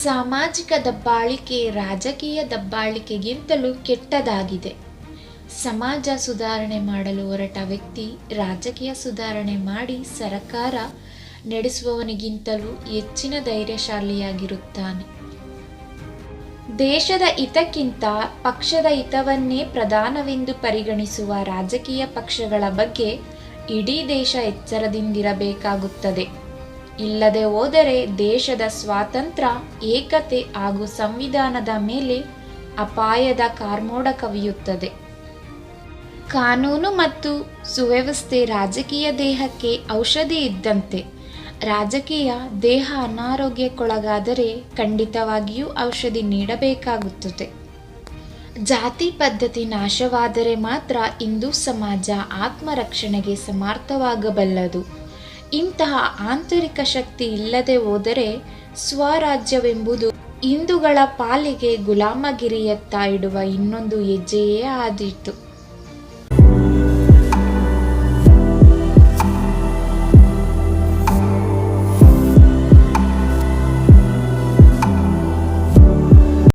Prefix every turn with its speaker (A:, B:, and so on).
A: ಸಾಮಾಜಿಕ ದಬ್ಬಾಳಿಕೆ ರಾಜಕೀಯ ದಬ್ಬಾಳಿಕೆಗಿಂತಲೂ ಕೆಟ್ಟದಾಗಿದೆ. ಸಮಾಜ ಸುಧಾರಣೆ ಮಾಡಲು ಹೊರಟ ವ್ಯಕ್ತಿ ರಾಜಕೀಯ ಸುಧಾರಣೆ ಮಾಡಿ ಸರಕಾರ ನಡೆಸುವವನಿಗಿಂತಲೂ ಹೆಚ್ಚಿನ ಧೈರ್ಯಶಾಲಿಯಾಗಿರುತ್ತಾನೆ. ದೇಶದ ಹಿತಕ್ಕಿಂತ ಪಕ್ಷದ ಹಿತವನ್ನೇ ಪ್ರಧಾನವೆಂದು ಪರಿಗಣಿಸುವ ರಾಜಕೀಯ ಪಕ್ಷಗಳ ಬಗ್ಗೆ ಇಡೀ ದೇಶ ಎಚ್ಚರದಿಂದಿರಬೇಕಾಗುತ್ತದೆ. ಇಲ್ಲದೆ ಹೋದರೆ ದೇಶದ ಸ್ವಾತಂತ್ರ್ಯ, ಏಕತೆ ಹಾಗೂ ಸಂವಿಧಾನದ ಮೇಲೆ ಅಪಾಯದ ಕಾರ್ಮೋಡ ಕವಿಯುತ್ತದೆ. ಕಾನೂನು ಮತ್ತು ಸುವ್ಯವಸ್ಥೆ ರಾಜಕೀಯ ದೇಹಕ್ಕೆ ಔಷಧಿ ಇದ್ದಂತೆ. ರಾಜಕೀಯ ದೇಹ ಅನಾರೋಗ್ಯಕ್ಕೊಳಗಾದರೆ ಖಂಡಿತವಾಗಿಯೂ ಔಷಧಿ ನೀಡಬೇಕಾಗುತ್ತದೆ. ಜಾತಿ ಪದ್ಧತಿ ನಾಶವಾದರೆ ಮಾತ್ರ ಹಿಂದೂ ಸಮಾಜ ಆತ್ಮರಕ್ಷಣೆಗೆ ಸಮರ್ಥವಾಗಬಲ್ಲದು. ಇಂತಹ ಆಂತರಿಕ ಶಕ್ತಿ ಇಲ್ಲದೆ ಹೋದರೆ ಸ್ವರಾಜ್ಯವೆಂಬುದು ಹಿಂದೂಗಳ ಪಾಲಿಗೆ ಗುಲಾಮಗಿರಿಯತ್ತ ಇಡುವ ಇನ್ನೊಂದು ಹೆಜ್ಜೆಯೇ ಆದೀತು.